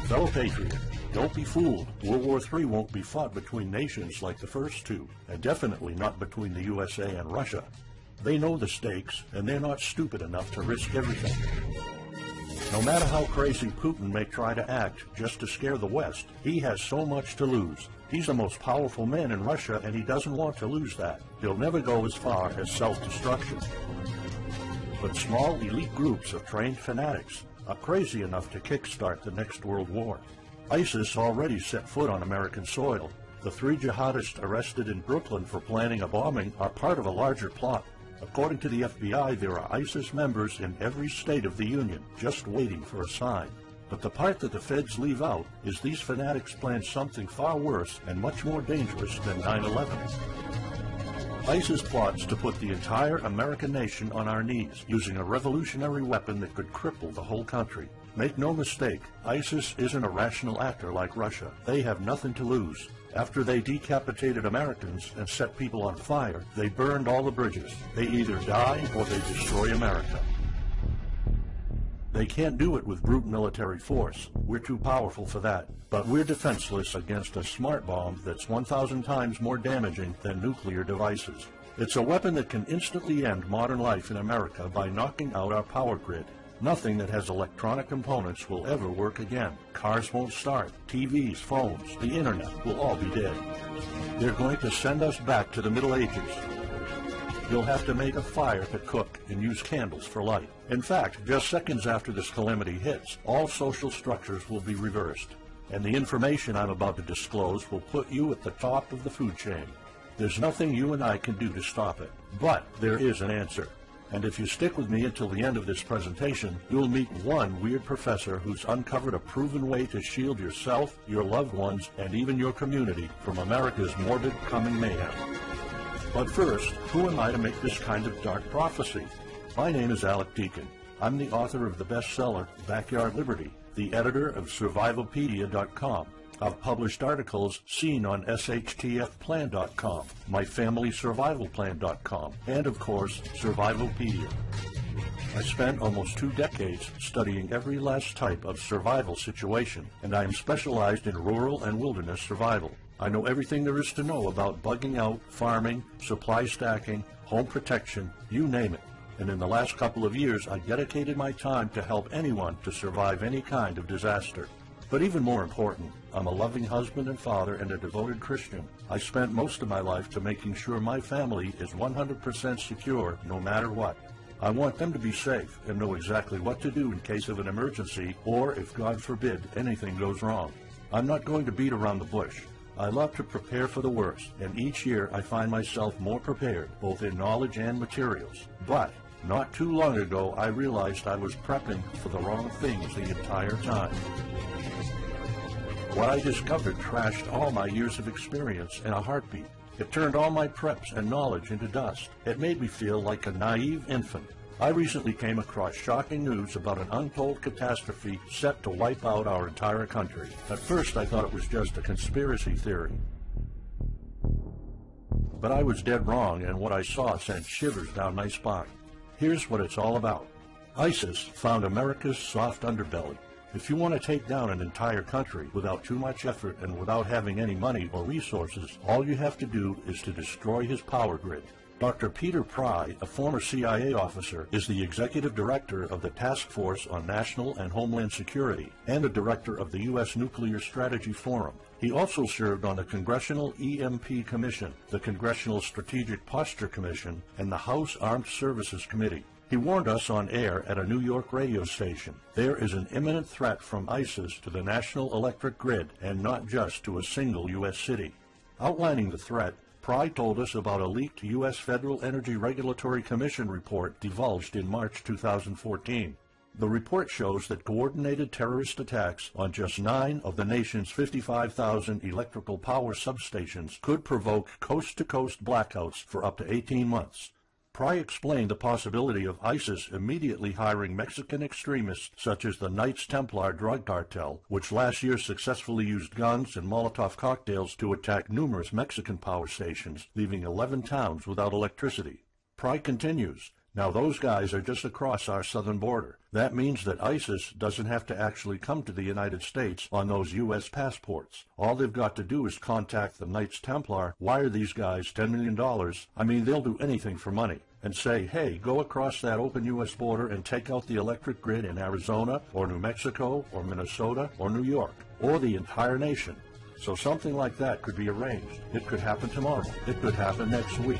Fellow patriot, don't be fooled. World War III won't be fought between nations like the first two, and definitely not between the USA and Russia. They know the stakes, and they're not stupid enough to risk everything. No matter how crazy Putin may try to act just to scare the West, he has so much to lose. He's the most powerful man in Russia, and he doesn't want to lose that. He'll never go as far as self-destruction. But small elite groups of trained fanatics are crazy enough to kickstart the next world war. ISIS already set foot on American soil. The 3 jihadists arrested in Brooklyn for planning a bombing are part of a larger plot. According to the FBI, there are ISIS members in every state of the Union, just waiting for a sign. But the part that the feds leave out is these fanatics plan something far worse and much more dangerous than 9/11. ISIS plots to put the entire American nation on our knees, using a revolutionary weapon that could cripple the whole country. Make no mistake, ISIS isn't a rational actor like Russia. They have nothing to lose. After they decapitated Americans and set people on fire, they burned all the bridges. They either die or they destroy America. They can't do it with brute military force. We're too powerful for that. But we're defenseless against a smart bomb that's 1,000 times more damaging than nuclear devices. It's a weapon that can instantly end modern life in America by knocking out our power grid. Nothing that has electronic components will ever work again. Cars won't start. TVs, phones, the internet will all be dead. They're going to send us back to the Middle Ages. You'll have to make a fire to cook and use candles for light. In fact, just seconds after this calamity hits, all social structures will be reversed. And the information I'm about to disclose will put you at the top of the food chain. There's nothing you and I can do to stop it. But there is an answer. And if you stick with me until the end of this presentation, you'll meet one weird professor who's uncovered a proven way to shield yourself, your loved ones, and even your community from America's morbid coming mayhem. But first, who am I to make this kind of dark prophecy? My name is Alec Deacon. I'm the author of the bestseller, Backyard Liberty, the editor of Survivalpedia.com. I've published articles seen on SHTFplan.com, MyFamilySurvivalPlan.com, and of course, Survivalpedia. I spent almost 2 decades studying every last type of survival situation, and I am specialized in rural and wilderness survival. I know everything there is to know about bugging out, farming, supply stacking, home protection, you name it. And in the last couple of years, I dedicated my time to help anyone to survive any kind of disaster. But even more important, I'm a loving husband and father and a devoted Christian. I spent most of my life to making sure my family is 100% secure no matter what. I want them to be safe and know exactly what to do in case of an emergency or, if God forbid, anything goes wrong. I'm not going to beat around the bush. I love to prepare for the worst, and each year I find myself more prepared, both in knowledge and materials. But not too long ago, I realized I was prepping for the wrong things the entire time. What I discovered trashed all my years of experience in a heartbeat. It turned all my preps and knowledge into dust. It made me feel like a naive infant. I recently came across shocking news about an untold catastrophe set to wipe out our entire country. At first, I thought it was just a conspiracy theory. But I was dead wrong, and what I saw sent shivers down my spine. Here's what it's all about. ISIS found America's soft underbelly. If you want to take down an entire country without too much effort and without having any money or resources, all you have to do is to destroy his power grid. Dr. Peter Pry, a former CIA officer, is the executive director of the Task Force on National and Homeland Security and the director of the U.S. Nuclear Strategy Forum. He also served on the Congressional EMP Commission, the Congressional Strategic Posture Commission, and the House Armed Services Committee. He warned us on air at a New York radio station. There is an imminent threat from ISIS to the national electric grid, and not just to a single U.S. city. Outlining the threat, Pry told us about a leaked U.S. Federal Energy Regulatory Commission report divulged in March 2014. The report shows that coordinated terrorist attacks on just 9 of the nation's 55,000 electrical power substations could provoke coast-to-coast blackouts for up to 18 months. Pry explained the possibility of ISIS immediately hiring Mexican extremists such as the Knights Templar drug cartel, which last year successfully used guns and Molotov cocktails to attack numerous Mexican power stations, leaving 11 towns without electricity. Pry continues, Now those guys are just across our southern border. That means that ISIS doesn't have to actually come to the United States on those U.S. passports. All they've got to do is contact the Knights Templar, wire these guys $10 million, I mean they'll do anything for money, and say, hey, go across that open U.S. border and take out the electric grid in Arizona or New Mexico or Minnesota or New York or the entire nation. So something like that could be arranged. It could happen tomorrow. It could happen next week.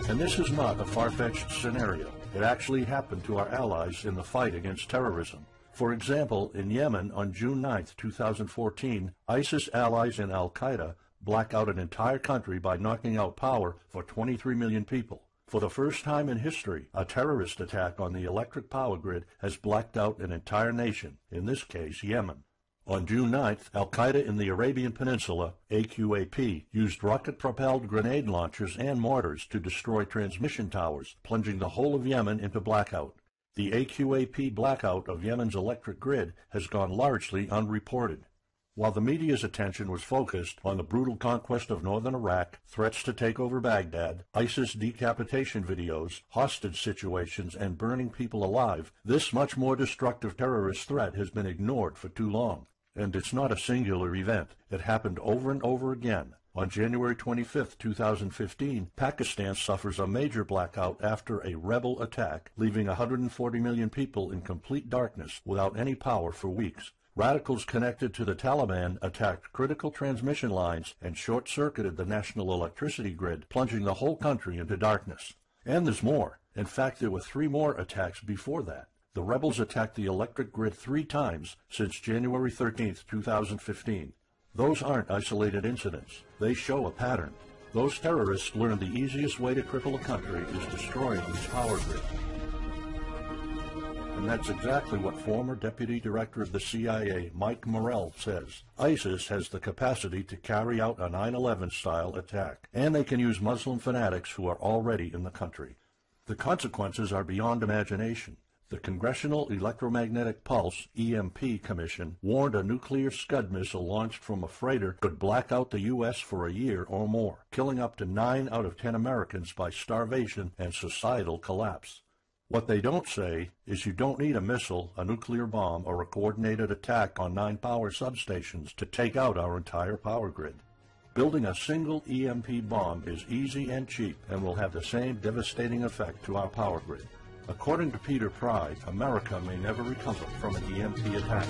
And this is not a far-fetched scenario. It actually happened to our allies in the fight against terrorism. For example, in Yemen on June 9, 2014, ISIS allies in al-Qaeda black out an entire country by knocking out power for 23 million people. For the first time in history, a terrorist attack on the electric power grid has blacked out an entire nation, in this case Yemen. On June 9th, al-Qaeda in the Arabian Peninsula, AQAP, used rocket-propelled grenade launchers and mortars to destroy transmission towers, plunging the whole of Yemen into blackout. The AQAP blackout of Yemen's electric grid has gone largely unreported. While the media's attention was focused on the brutal conquest of northern Iraq, threats to take over Baghdad, ISIS decapitation videos, hostage situations, and burning people alive, this much more destructive terrorist threat has been ignored for too long. And it's not a singular event. It happened over and over again. On January 25, 2015, Pakistan suffers a major blackout after a rebel attack, leaving 140 million people in complete darkness without any power for weeks. Radicals connected to the Taliban attacked critical transmission lines and short-circuited the national electricity grid, plunging the whole country into darkness. And there's more. In fact, there were 3 more attacks before that. The rebels attacked the electric grid 3 times since January 13, 2015. Those aren't isolated incidents. They show a pattern. Those terrorists learned the easiest way to cripple a country is destroying its power grid. And that's exactly what former Deputy Director of the CIA, Mike Morrell, says. ISIS has the capacity to carry out a 9/11-style attack, and they can use Muslim fanatics who are already in the country. The consequences are beyond imagination. The Congressional Electromagnetic Pulse, EMP, Commission warned a nuclear Scud missile launched from a freighter could black out the U.S. for a year or more, killing up to 9 out of 10 Americans by starvation and societal collapse. What they don't say is you don't need a missile, a nuclear bomb, or a coordinated attack on 9 power substations to take out our entire power grid. Building a single EMP bomb is easy and cheap and will have the same devastating effect to our power grid. According to Peter Pry, America may never recover from an EMP attack.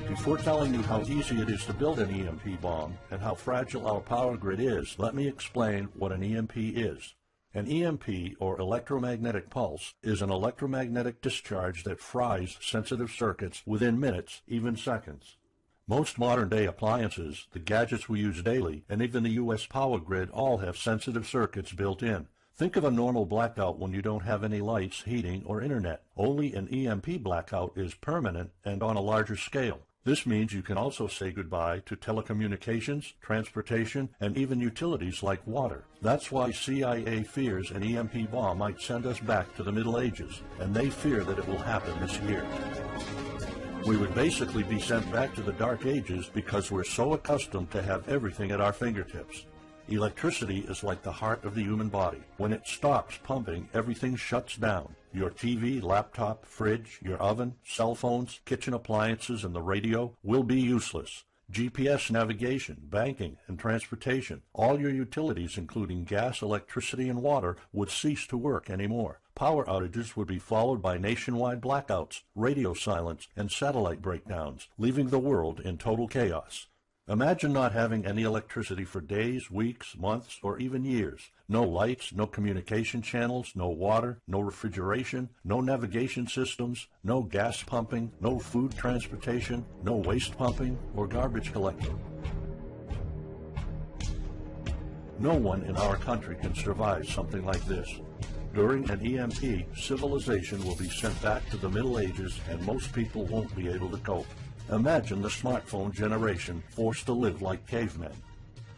Before telling you how easy it is to build an EMP bomb and how fragile our power grid is, let me explain what an EMP is. An EMP, or electromagnetic pulse, is an electromagnetic discharge that fries sensitive circuits within minutes, even seconds. Most modern-day appliances, the gadgets we use daily, and even the U.S. power grid all have sensitive circuits built in. Think of a normal blackout when you don't have any lights, heating, or internet. Only an EMP blackout is permanent and on a larger scale. This means you can also say goodbye to telecommunications, transportation, and even utilities like water. That's why CIA fears an EMP bomb might send us back to the Middle Ages, and they fear that it will happen this year. We would basically be sent back to the Dark Ages because we're so accustomed to have everything at our fingertips. Electricity is like the heart of the human body. When it stops pumping, everything shuts down. Your TV, laptop, fridge, your oven, cell phones, kitchen appliances, and the radio will be useless. GPS navigation, banking, and transportation, all your utilities, including gas, electricity, and water, would cease to work anymore. Power outages would be followed by nationwide blackouts, radio silence, and satellite breakdowns, leaving the world in total chaos. Imagine not having any electricity for days, weeks, months, or even years. No lights, no communication channels, no water, no refrigeration, no navigation systems, no gas pumping, no food transportation, no waste pumping, or garbage collecting. No one in our country can survive something like this. During an EMP, civilization will be sent back to the Middle Ages and most people won't be able to cope. Imagine the smartphone generation forced to live like cavemen.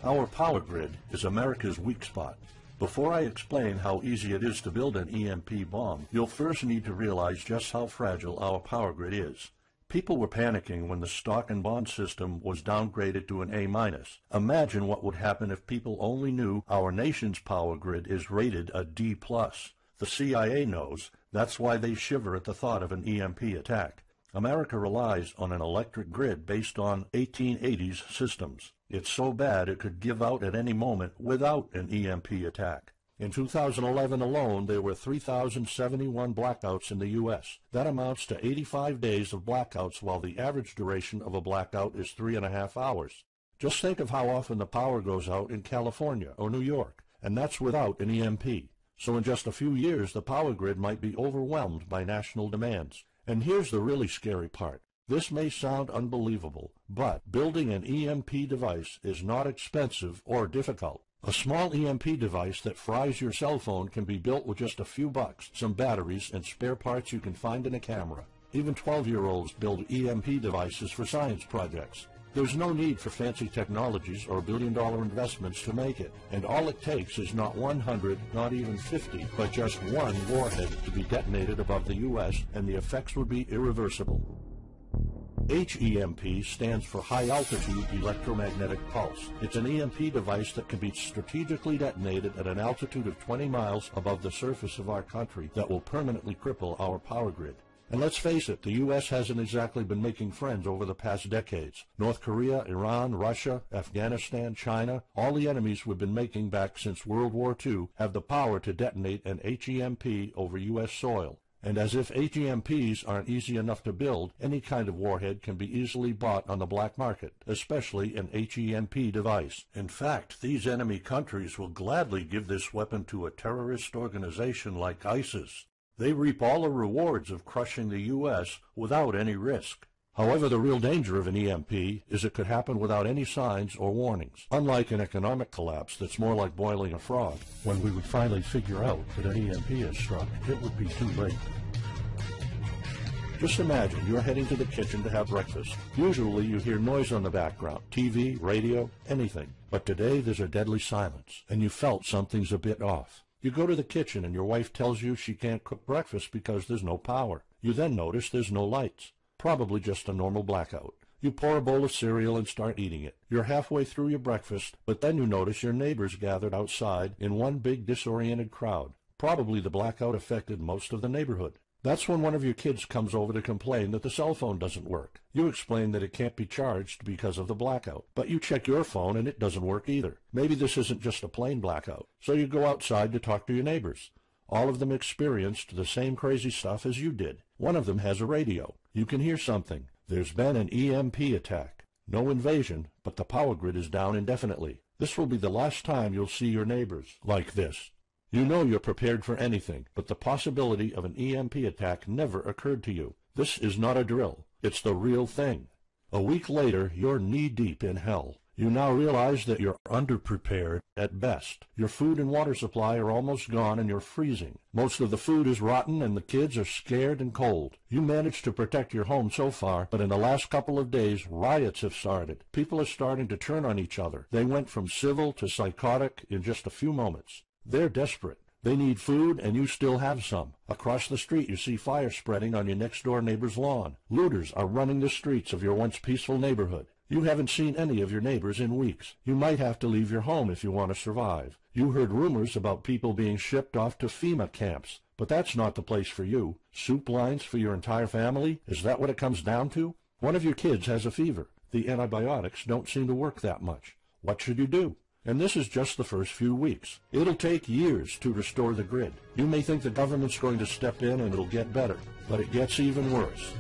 Our power grid is America's weak spot. Before I explain how easy it is to build an EMP bomb, you'll first need to realize just how fragile our power grid is. People were panicking when the stock and bond system was downgraded to an A-. Imagine what would happen if people only knew our nation's power grid is rated a D+. The CIA knows. That's why they shiver at the thought of an EMP attack. America relies on an electric grid based on 1880s systems. It's so bad it could give out at any moment without an EMP attack. In 2011 alone, there were 3,071 blackouts in the U.S. That amounts to 85 days of blackouts, while the average duration of a blackout is 3.5 hours. Just think of how often the power goes out in California or New York, and that's without an EMP. So in just a few years, the power grid might be overwhelmed by national demands. And here's the really scary part. This may sound unbelievable, but building an EMP device is not expensive or difficult. A small EMP device that fries your cell phone can be built with just a few bucks, some batteries, and spare parts you can find in a camera. Even 12-year-olds build EMP devices for science projects. There's no need for fancy technologies or billion-dollar investments to make it, and all it takes is not 100, not even 50, but just one warhead to be detonated above the U.S., and the effects would be irreversible. HEMP stands for High Altitude Electromagnetic Pulse. It's an EMP device that can be strategically detonated at an altitude of 20 miles above the surface of our country that will permanently cripple our power grid. And let's face it, the U.S. hasn't exactly been making friends over the past decades. North Korea, Iran, Russia, Afghanistan, China, all the enemies we've been making back since World War II have the power to detonate an HEMP over U.S. soil. And as if HEMPs aren't easy enough to build, any kind of warhead can be easily bought on the black market, especially an HEMP device. In fact, these enemy countries will gladly give this weapon to a terrorist organization like ISIS. They reap all the rewards of crushing the U.S. without any risk. However, the real danger of an EMP is it could happen without any signs or warnings. Unlike an economic collapse that's more like boiling a frog, when we would finally figure out that an EMP has struck, it would be too late. Just imagine you're heading to the kitchen to have breakfast. Usually you hear noise on the background, TV, radio, anything. But today there's a deadly silence, and you felt something's a bit off. You go to the kitchen and your wife tells you she can't cook breakfast because there's no power. You then notice there's no lights. Probably just a normal blackout. You pour a bowl of cereal and start eating it. You're halfway through your breakfast, but then you notice your neighbors gathered outside in one big disoriented crowd. Probably the blackout affected most of the neighborhood. That's when one of your kids comes over to complain that the cell phone doesn't work. You explain that it can't be charged because of the blackout, but you check your phone and it doesn't work either. Maybe this isn't just a plain blackout, so you go outside to talk to your neighbors. All of them experienced the same crazy stuff as you did. One of them has a radio. You can hear something. There's been an EMP attack. No invasion, but the power grid is down indefinitely. This will be the last time you'll see your neighbors like this. You know you're prepared for anything, but the possibility of an EMP attack never occurred to you. This is not a drill. It's the real thing. A week later, you're knee-deep in hell. You now realize that you're underprepared at best. Your food and water supply are almost gone and you're freezing. Most of the food is rotten and the kids are scared and cold. You managed to protect your home so far, but in the last couple of days, riots have started. People are starting to turn on each other. They went from civil to psychotic in just a few moments. They're desperate. They need food, and you still have some. Across the street, you see fire spreading on your next-door neighbor's lawn. Looters are running the streets of your once peaceful neighborhood. You haven't seen any of your neighbors in weeks. You might have to leave your home if you want to survive. You heard rumors about people being shipped off to FEMA camps, but that's not the place for you. Soup lines for your entire family? Is that what it comes down to? One of your kids has a fever. The antibiotics don't seem to work that much. What should you do? And this is just the first few weeks. It'll take years to restore the grid. You may think the government's going to step in and it'll get better, but it gets even worse.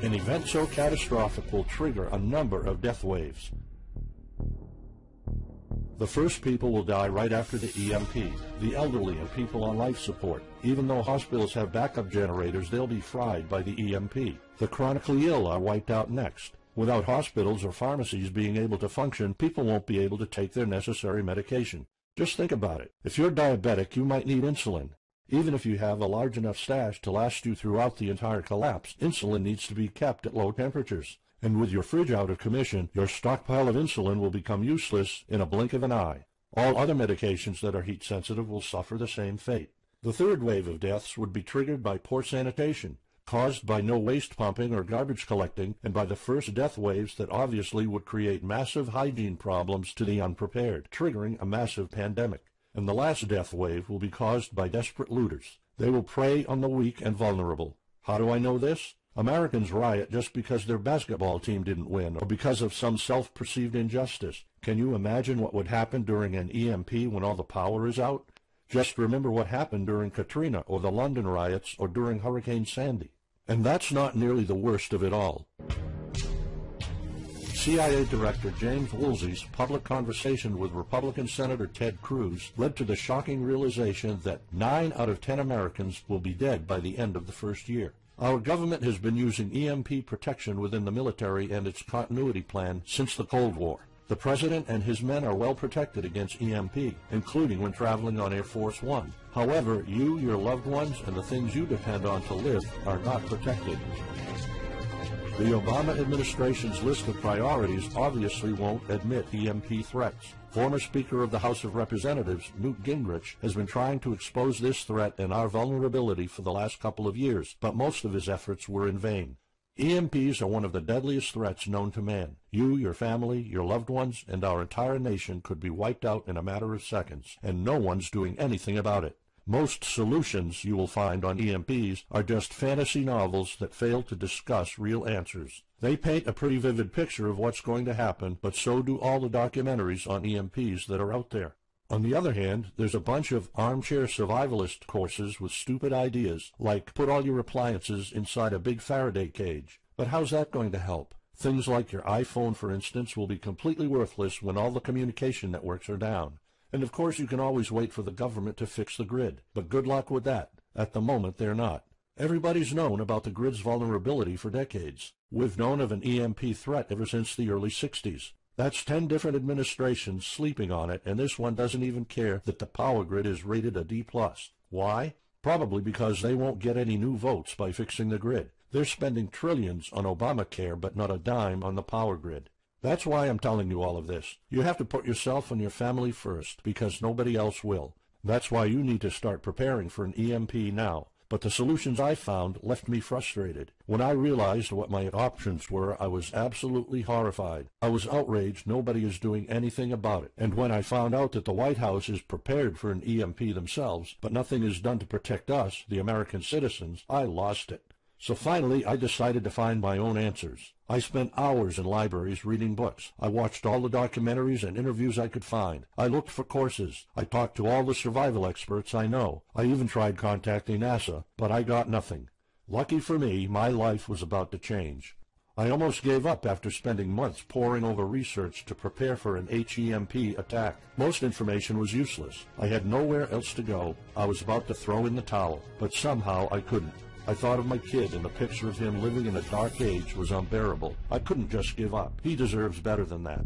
An event so catastrophic will trigger a number of death waves. The first people will die right after the EMP, the elderly and people on life support. Even though hospitals have backup generators, they'll be fried by the EMP. The chronically ill are wiped out next. Without hospitals or pharmacies being able to function, people won't be able to take their necessary medication. Just think about it. If you're diabetic, you might need insulin. Even if you have a large enough stash to last you throughout the entire collapse, insulin needs to be kept at low temperatures. And with your fridge out of commission, your stockpile of insulin will become useless in a blink of an eye. All other medications that are heat sensitive will suffer the same fate. The third wave of deaths would be triggered by poor sanitation. caused by no waste pumping or garbage collecting, and by the first death waves that obviously would create massive hygiene problems to the unprepared, triggering a massive pandemic. And the last death wave will be caused by desperate looters. They will prey on the weak and vulnerable. How do I know this? Americans riot just because their basketball team didn't win or because of some self-perceived injustice. Can you imagine what would happen during an EMP when all the power is out? Just remember what happened during Katrina or the London riots or during Hurricane Sandy. And that's not nearly the worst of it all. CIA Director James Woolsey's public conversation with Republican Senator Ted Cruz led to the shocking realization that 9 out of 10 Americans will be dead by the end of the first year. Our government has been using EMP protection within the military and its continuity plan since the Cold War. The President and his men are well protected against EMP, including when traveling on Air Force One. However, you, your loved ones, and the things you depend on to live are not protected. The Obama administration's list of priorities obviously won't admit EMP threats. Former Speaker of the House of Representatives, Newt Gingrich, has been trying to expose this threat and our vulnerability for the last couple of years, but most of his efforts were in vain. EMPs are one of the deadliest threats known to man. You, your family, your loved ones, and our entire nation could be wiped out in a matter of seconds, and no one's doing anything about it. Most solutions you will find on EMPs are just fantasy novels that fail to discuss real answers. They paint a pretty vivid picture of what's going to happen, but so do all the documentaries on EMPs that are out there. On the other hand, there's a bunch of armchair survivalist courses with stupid ideas, like put all your appliances inside a big Faraday cage. But how's that going to help? Things like your iPhone, for instance, will be completely worthless when all the communication networks are down. And of course you can always wait for the government to fix the grid, but good luck with that. At the moment they're not. Everybody's known about the grid's vulnerability for decades. We've known of an EMP threat ever since the early 60s. That's 10 different administrations sleeping on it, and this one doesn't even care that the power grid is rated a D+. Why? Probably because they won't get any new votes by fixing the grid. They're spending trillions on Obamacare, but not a dime on the power grid. That's why I'm telling you all of this. You have to put yourself and your family first, because nobody else will. That's why you need to start preparing for an EMP now. But the solutions I found left me frustrated. When I realized what my options were, I was absolutely horrified. I was outraged nobody is doing anything about it. And when I found out that the White House is prepared for an EMP themselves, but nothing is done to protect us, the American citizens, I lost it. So finally, I decided to find my own answers. I spent hours in libraries reading books. I watched all the documentaries and interviews I could find. I looked for courses. I talked to all the survival experts I know. I even tried contacting NASA, but I got nothing. Lucky for me, my life was about to change. I almost gave up after spending months poring over research to prepare for an HEMP attack. Most information was useless. I had nowhere else to go. I was about to throw in the towel, but somehow I couldn't. I thought of my kid, and the picture of him living in a dark age was unbearable. I couldn't just give up. He deserves better than that.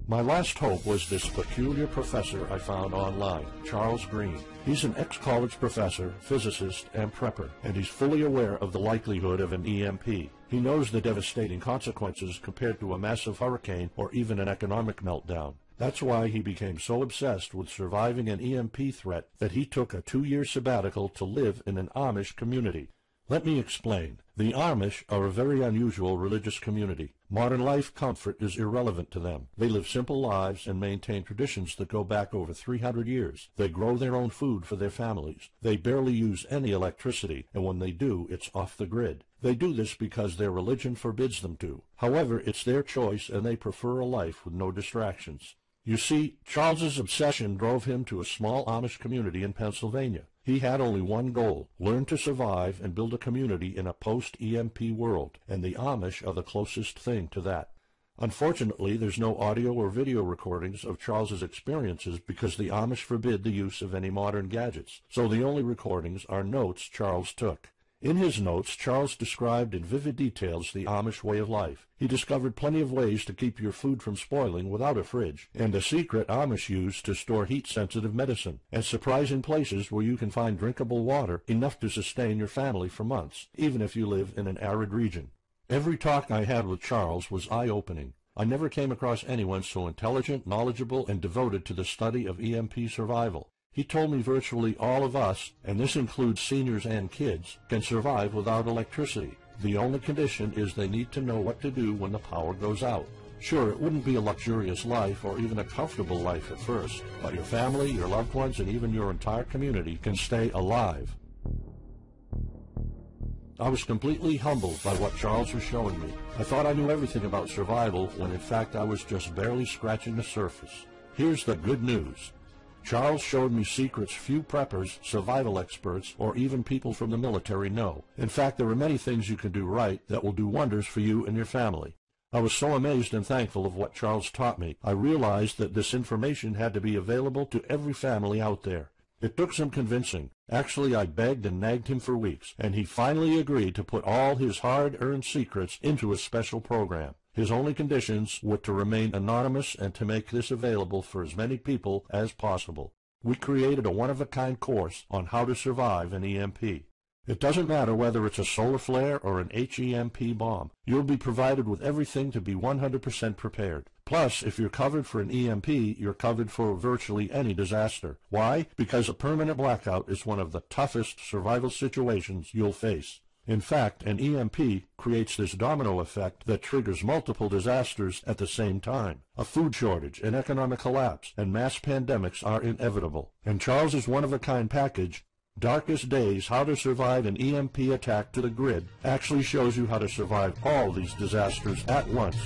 My last hope was this peculiar professor I found online, Charles Green. He's an ex-college professor, physicist, and prepper, and he's fully aware of the likelihood of an EMP. He knows the devastating consequences compared to a massive hurricane or even an economic meltdown. That's why he became so obsessed with surviving an EMP threat that he took a 2-year sabbatical to live in an Amish community. Let me explain. The Amish are a very unusual religious community. Modern life comfort is irrelevant to them. They live simple lives and maintain traditions that go back over 300 years. They grow their own food for their families. They barely use any electricity, and when they do, it's off the grid. They do this because their religion forbids them to. However, it's their choice, and they prefer a life with no distractions. You see, Charles's obsession drove him to a small Amish community in Pennsylvania. He had only one goal: learn to survive and build a community in a post-EMP world, and the Amish are the closest thing to that. Unfortunately, there's no audio or video recordings of Charles's experiences because the Amish forbid the use of any modern gadgets, so the only recordings are notes Charles took. In his notes, Charles described in vivid details the Amish way of life. He discovered plenty of ways to keep your food from spoiling without a fridge, and a secret Amish use to store heat-sensitive medicine, and surprising places where you can find drinkable water enough to sustain your family for months, even if you live in an arid region. Every talk I had with Charles was eye-opening. I never came across anyone so intelligent, knowledgeable, and devoted to the study of EMP survival. He told me virtually all of us, and this includes seniors and kids, can survive without electricity. The only condition is they need to know what to do when the power goes out. Sure, it wouldn't be a luxurious life or even a comfortable life at first, but your family, your loved ones, and even your entire community can stay alive. I was completely humbled by what Charles was showing me. I thought I knew everything about survival when in fact I was just barely scratching the surface. Here's the good news. Charles showed me secrets few preppers, survival experts, or even people from the military know. In fact, there are many things you can do right that will do wonders for you and your family. I was so amazed and thankful of what Charles taught me. I realized that this information had to be available to every family out there. It took some convincing. Actually, I begged and nagged him for weeks, and he finally agreed to put all his hard-earned secrets into a special program. His only conditions were to remain anonymous and to make this available for as many people as possible. We created a one-of-a-kind course on how to survive an EMP. It doesn't matter whether it's a solar flare or an HEMP bomb. You'll be provided with everything to be 100% prepared. Plus, if you're covered for an EMP, you're covered for virtually any disaster. Why? Because a permanent blackout is one of the toughest survival situations you'll face. In fact, an EMP creates this domino effect that triggers multiple disasters at the same time. A food shortage, an economic collapse, and mass pandemics are inevitable. And Charles's one-of-a-kind package, Darkest Days, How to Survive an EMP Attack to the Grid, actually shows you how to survive all these disasters at once.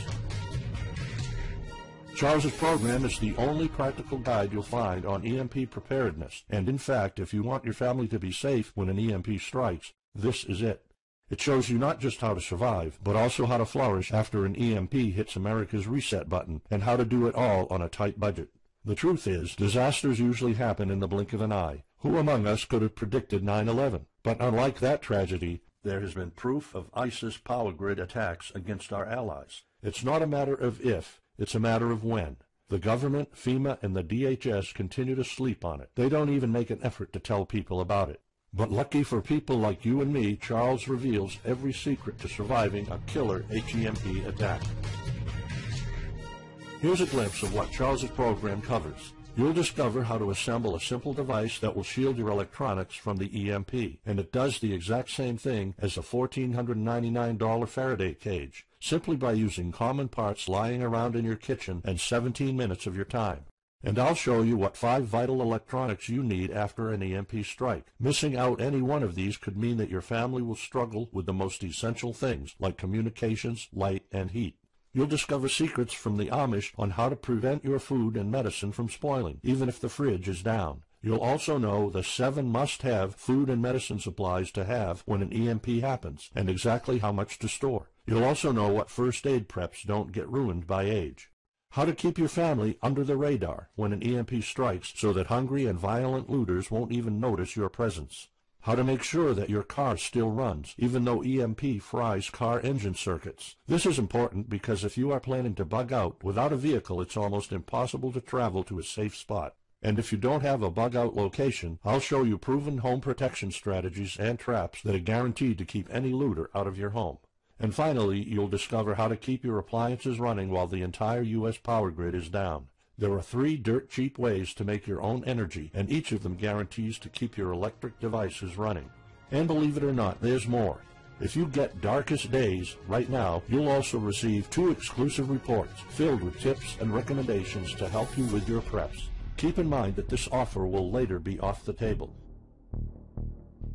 Charles's program is the only practical guide you'll find on EMP preparedness, and in fact, if you want your family to be safe when an EMP strikes, this is it. It shows you not just how to survive, but also how to flourish after an EMP hits America's reset button, and how to do it all on a tight budget. The truth is, disasters usually happen in the blink of an eye. Who among us could have predicted 9/11? But unlike that tragedy, there has been proof of ISIS power grid attacks against our allies. It's not a matter of if, it's a matter of when. The government, FEMA, and the DHS continue to sleep on it. They don't even make an effort to tell people about it. But lucky for people like you and me, Charles reveals every secret to surviving a killer HEMP attack. Here's a glimpse of what Charles's program covers. You'll discover how to assemble a simple device that will shield your electronics from the EMP, and it does the exact same thing as a $1,499 Faraday cage, simply by using common parts lying around in your kitchen and 17 minutes of your time. And I'll show you what 5 vital electronics you need after an EMP strike. Missing out any one of these could mean that your family will struggle with the most essential things like communications, light, and heat. You'll discover secrets from the Amish on how to prevent your food and medicine from spoiling, even if the fridge is down. You'll also know the 7 must-have food and medicine supplies to have when an EMP happens, and exactly how much to store. You'll also know what first aid preps don't get ruined by age. How to keep your family under the radar when an EMP strikes so that hungry and violent looters won't even notice your presence. How to make sure that your car still runs, even though EMP fries car engine circuits. This is important because if you are planning to bug out, without a vehicle it's almost impossible to travel to a safe spot. And if you don't have a bug-out location, I'll show you proven home protection strategies and traps that are guaranteed to keep any looter out of your home. And finally, you'll discover how to keep your appliances running while the entire U.S. power grid is down. There are 3 dirt-cheap ways to make your own energy, and each of them guarantees to keep your electric devices running. And believe it or not, there's more. If you get Darkest Days right now, you'll also receive 2 exclusive reports filled with tips and recommendations to help you with your preps. Keep in mind that this offer will later be off the table.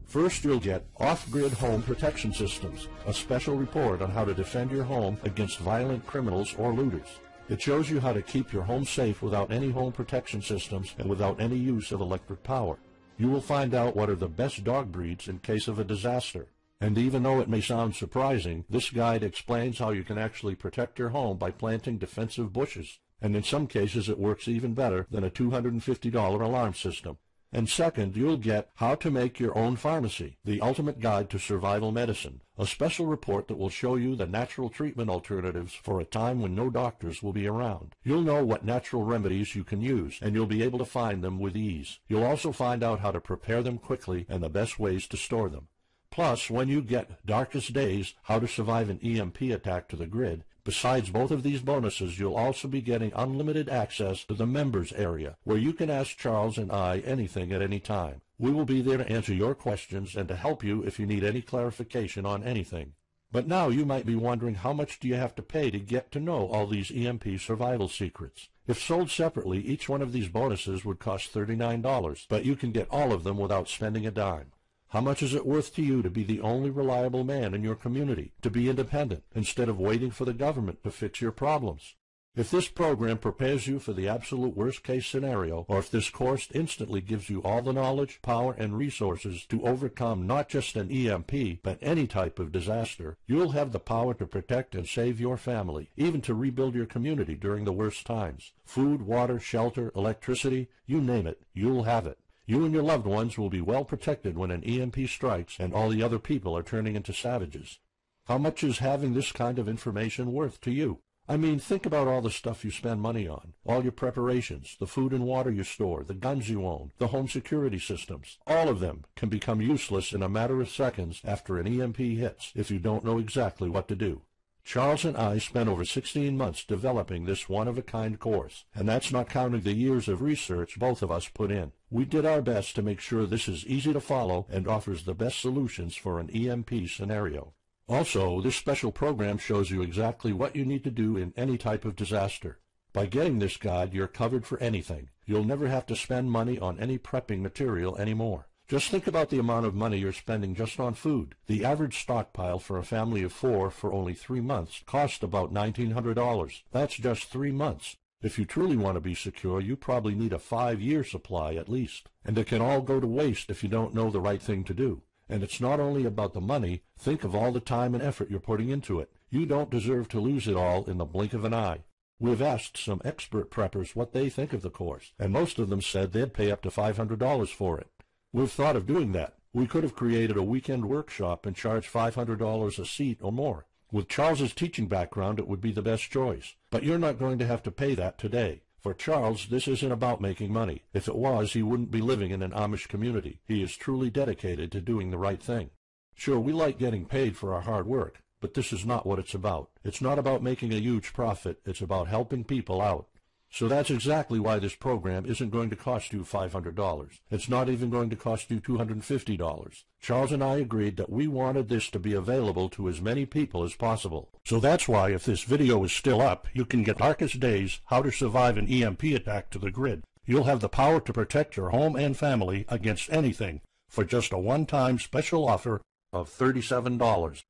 First, you'll get Off-Grid Home Protection Systems, a special report on how to defend your home against violent criminals or looters. It shows you how to keep your home safe without any home protection systems and without any use of electric power. You will find out what are the best dog breeds in case of a disaster. And even though it may sound surprising, this guide explains how you can actually protect your home by planting defensive bushes. And in some cases it works even better than a $250 alarm system. And second, you'll get How to Make Your Own Pharmacy, the ultimate guide to survival medicine, a special report that will show you the natural treatment alternatives for a time when no doctors will be around. You'll know what natural remedies you can use, and you'll be able to find them with ease. You'll also find out how to prepare them quickly and the best ways to store them. Plus, when you get Darkest Days, How to Survive an EMP Attack to the Grid, Besides both of these bonuses, you'll also be getting unlimited access to the members area, where you can ask Charles and I anything at any time. We will be there to answer your questions and to help you if you need any clarification on anything. But now you might be wondering, how much do you have to pay to get to know all these EMP survival secrets? If sold separately, each one of these bonuses would cost $39, but you can get all of them without spending a dime. How much is it worth to you to be the only reliable man in your community, to be independent, instead of waiting for the government to fix your problems? If this program prepares you for the absolute worst-case scenario, or if this course instantly gives you all the knowledge, power, and resources to overcome not just an EMP, but any type of disaster, you'll have the power to protect and save your family, even to rebuild your community during the worst times. Food, water, shelter, electricity, you name it, you'll have it. You and your loved ones will be well protected when an EMP strikes and all the other people are turning into savages. How much is having this kind of information worth to you? I mean, think about all the stuff you spend money on, all your preparations, the food and water you store, the guns you own, the home security systems. All of them can become useless in a matter of seconds after an EMP hits if you don't know exactly what to do. Charles and I spent over 16 months developing this one-of-a-kind course, and that's not counting the years of research both of us put in. We did our best to make sure this is easy to follow and offers the best solutions for an EMP scenario. Also, this special program shows you exactly what you need to do in any type of disaster. By getting this guide, you're covered for anything. You'll never have to spend money on any prepping material anymore. Just think about the amount of money you're spending just on food. The average stockpile for a family of 4 for only 3 months costs about $1,900. That's just 3 months. If you truly want to be secure, you probably need a 5-year supply at least. And it can all go to waste if you don't know the right thing to do. And it's not only about the money. Think of all the time and effort you're putting into it. You don't deserve to lose it all in the blink of an eye. We've asked some expert preppers what they think of the course, and most of them said they'd pay up to $500 for it. We've thought of doing that. We could have created a weekend workshop and charged $500 a seat or more. With Charles's teaching background, it would be the best choice. But you're not going to have to pay that today. For Charles, this isn't about making money. If it was, he wouldn't be living in an Amish community. He is truly dedicated to doing the right thing. Sure, we like getting paid for our hard work, but this is not what it's about. It's not about making a huge profit. It's about helping people out. So that's exactly why this program isn't going to cost you $500. It's not even going to cost you $250. Charles and I agreed that we wanted this to be available to as many people as possible. So that's why, if this video is still up, you can get Darkest Days, How to Survive an EMP Attack to the grid. You'll have the power to protect your home and family against anything for just a one-time special offer of $37.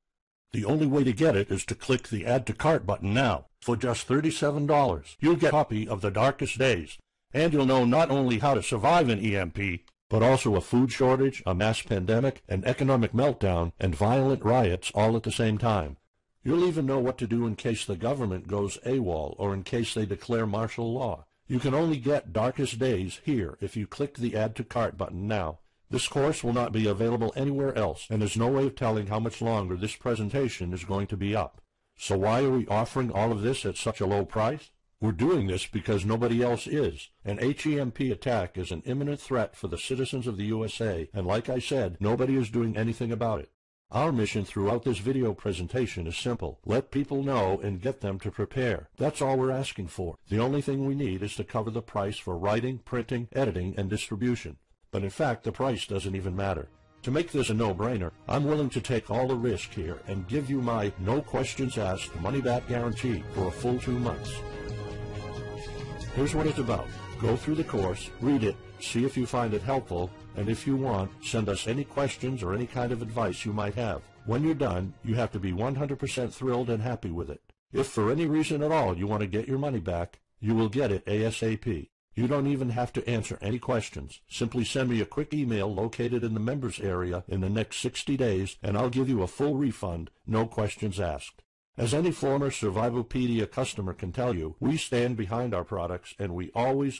The only way to get it is to click the Add to Cart button now. For just $37, you'll get a copy of The Darkest Days, and you'll know not only how to survive an EMP, but also a food shortage, a mass pandemic, an economic meltdown, and violent riots all at the same time. You'll even know what to do in case the government goes AWOL or in case they declare martial law. You can only get Darkest Days here if you click the Add to Cart button now. This course will not be available anywhere else, and there's no way of telling how much longer this presentation is going to be up. So why are we offering all of this at such a low price? We're doing this because nobody else is. An HEMP attack is an imminent threat for the citizens of the USA, and like I said, nobody is doing anything about it. Our mission throughout this video presentation is simple. Let people know and get them to prepare. That's all we're asking for. The only thing we need is to cover the price for writing, printing, editing, and distribution. But in fact, the price doesn't even matter. To make this a no-brainer, I'm willing to take all the risk here and give you my no questions asked money-back guarantee for a full 2 months. Here's what it's about. Go through the course, read it, see if you find it helpful, and if you want, send us any questions or any kind of advice you might have. When you're done, you have to be 100% thrilled and happy with it. If for any reason at all you want to get your money back, you will get it ASAP. You don't even have to answer any questions. Simply send me a quick email located in the members area in the next 60 days, and I'll give you a full refund, no questions asked. As any former Survivalpedia customer can tell you, we stand behind our products, and we always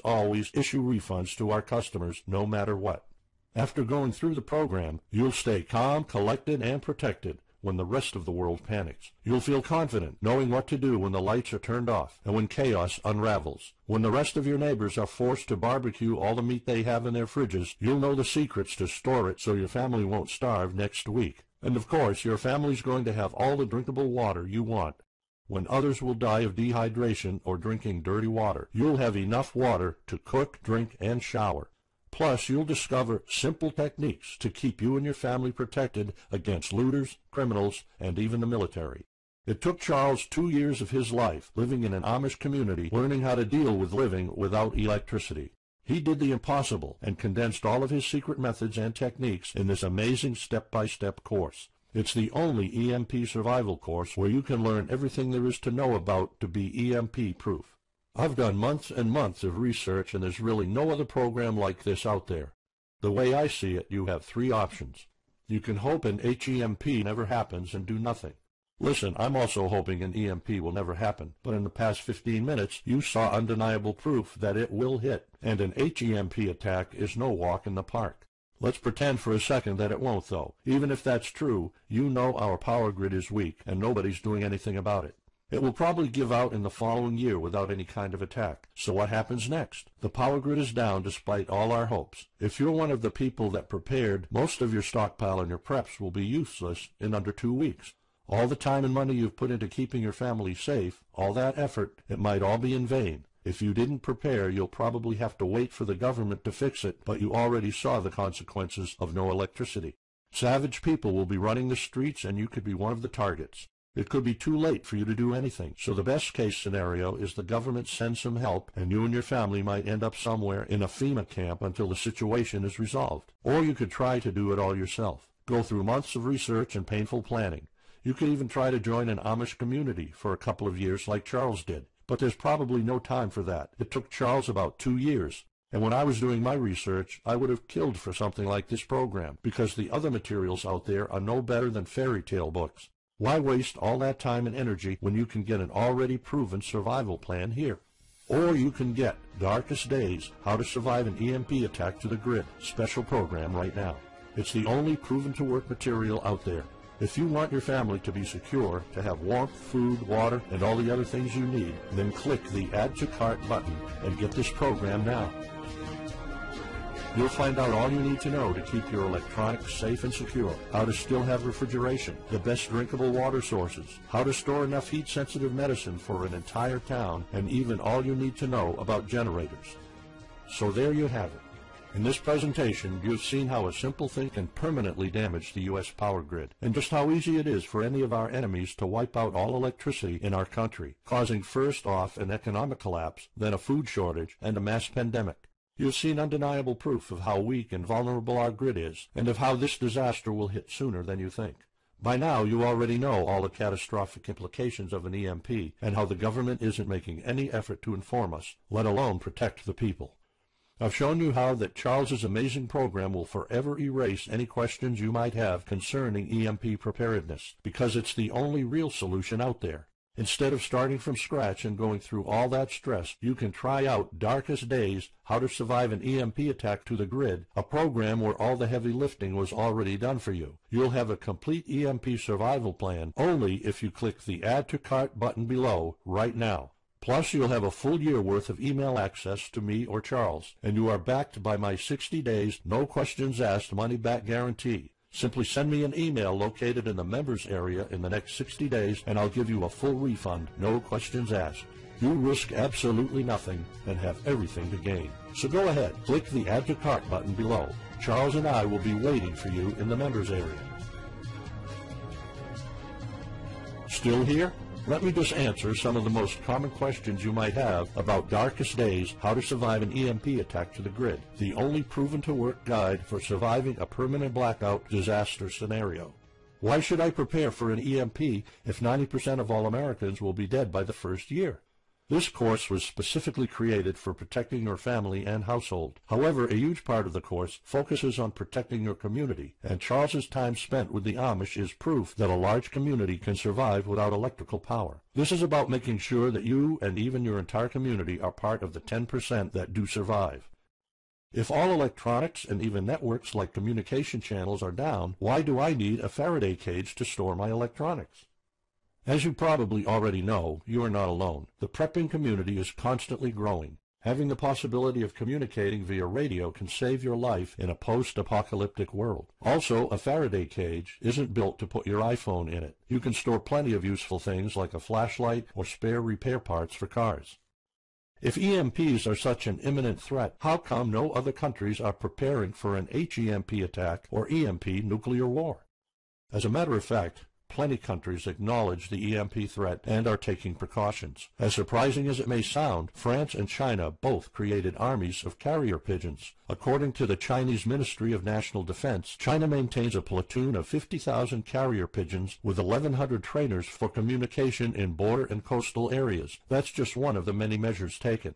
issue refunds to our customers no matter what. After going through the program, you'll stay calm, collected, and protected when the rest of the world panics. You'll feel confident knowing what to do when the lights are turned off and when chaos unravels. When the rest of your neighbors are forced to barbecue all the meat they have in their fridges, you'll know the secrets to store it so your family won't starve next week. And of course, your family's going to have all the drinkable water you want. When others will die of dehydration or drinking dirty water, you'll have enough water to cook, drink, and shower. Plus, you'll discover simple techniques to keep you and your family protected against looters, criminals, and even the military. It took Charles 2 years of his life living in an Amish community learning how to deal with living without electricity. He did the impossible and condensed all of his secret methods and techniques in this amazing step-by-step course. It's the only EMP survival course where you can learn everything there is to know about to be EMP-proof. I've done months and months of research, and there's really no other program like this out there. The way I see it, you have 3 options. You can hope an HEMP never happens and do nothing. Listen, I'm also hoping an EMP will never happen, but in the past 15 minutes, you saw undeniable proof that it will hit, and an HEMP attack is no walk in the park. Let's pretend for a second that it won't, though. Even if that's true, you know our power grid is weak, and nobody's doing anything about it. It will probably give out in the following year without any kind of attack. So what happens next? The power grid is down despite all our hopes. If you're one of the people that prepared, most of your stockpile and your preps will be useless in under 2 weeks. All the time and money you've put into keeping your family safe, all that effort, it might all be in vain. If you didn't prepare, you'll probably have to wait for the government to fix it, but you already saw the consequences of no electricity. Savage people will be running the streets, and you could be one of the targets. It could be too late for you to do anything, so the best case scenario is the government sends some help, and you and your family might end up somewhere in a FEMA camp until the situation is resolved. Or you could try to do it all yourself. Go through months of research and painful planning. You could even try to join an Amish community for a couple of years like Charles did. But there's probably no time for that. It took Charles about 2 years. And when I was doing my research, I would have killed for something like this program, because the other materials out there are no better than fairy tale books. Why waste all that time and energy when you can get an already proven survival plan here? Or you can get Darkest Days, How to Survive an EMP Attack to the Grid special program right now. It's the only proven-to-work material out there. If you want your family to be secure, to have warmth, food, water, and all the other things you need, then click the Add to Cart button and get this program now. You'll find out all you need to know to keep your electronics safe and secure, how to still have refrigeration, the best drinkable water sources, how to store enough heat-sensitive medicine for an entire town, and even all you need to know about generators. So there you have it. In this presentation, you've seen how a simple thing can permanently damage the U.S. power grid, and just how easy it is for any of our enemies to wipe out all electricity in our country, causing first off an economic collapse, then a food shortage, and a mass pandemic. You've seen undeniable proof of how weak and vulnerable our grid is, and of how this disaster will hit sooner than you think. By now, you already know all the catastrophic implications of an EMP, and how the government isn't making any effort to inform us, let alone protect the people. I've shown you how that Charles's amazing program will forever erase any questions you might have concerning EMP preparedness, because it's the only real solution out there. Instead of starting from scratch and going through all that stress, you can try out Darkest Days, How to Survive an EMP Attack to the Grid, a program where all the heavy lifting was already done for you. You'll have a complete EMP survival plan only if you click the Add to Cart button below right now. Plus, you'll have a full year worth of email access to me or Charles, and you are backed by my 60 days, no questions asked money-back guarantee. Simply send me an email located in the members area in the next 60 days, and I'll give you a full refund, no questions asked. You risk absolutely nothing and have everything to gain. So go ahead, click the Add to Cart button below. Charles and I will be waiting for you in the members area. Still here? Let me just answer some of the most common questions you might have about Darkest Days, How to Survive an EMP Attack to the Grid, the only proven-to-work guide for surviving a permanent blackout disaster scenario. Why should I prepare for an EMP if 90% of all Americans will be dead by the first year? This course was specifically created for protecting your family and household. However, a huge part of the course focuses on protecting your community, and Charles's time spent with the Amish is proof that a large community can survive without electrical power. This is about making sure that you and even your entire community are part of the 10% that do survive. If all electronics and even networks like communication channels are down, why do I need a Faraday cage to store my electronics? As you probably already know, you are not alone. The prepping community is constantly growing. Having the possibility of communicating via radio can save your life in a post-apocalyptic world. Also, a Faraday cage isn't built to put your iPhone in it. You can store plenty of useful things like a flashlight or spare repair parts for cars. If EMPs are such an imminent threat, how come no other countries are preparing for an HEMP attack or EMP nuclear war? As a matter of fact, plenty countries acknowledge the EMP threat and are taking precautions. As surprising as it may sound, France and China both created armies of carrier pigeons. According to the Chinese Ministry of National Defense, China maintains a platoon of 50,000 carrier pigeons with 1,100 trainers for communication in border and coastal areas. That's just one of the many measures taken.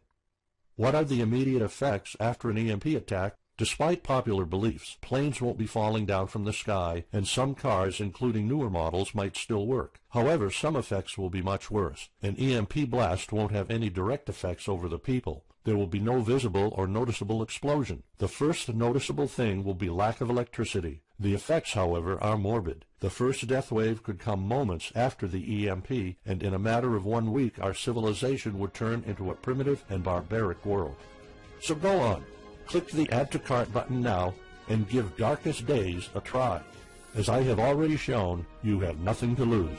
What are the immediate effects after an EMP attack? Despite popular beliefs, planes won't be falling down from the sky, and some cars, including newer models, might still work. However, some effects will be much worse. An EMP blast won't have any direct effects over the people. There will be no visible or noticeable explosion. The first noticeable thing will be lack of electricity. The effects, however, are morbid. The first death wave could come moments after the EMP, and in a matter of 1 week, our civilization would turn into a primitive and barbaric world. So go on. Click the Add to Cart button now and give Darkest Days a try. As I have already shown, you have nothing to lose.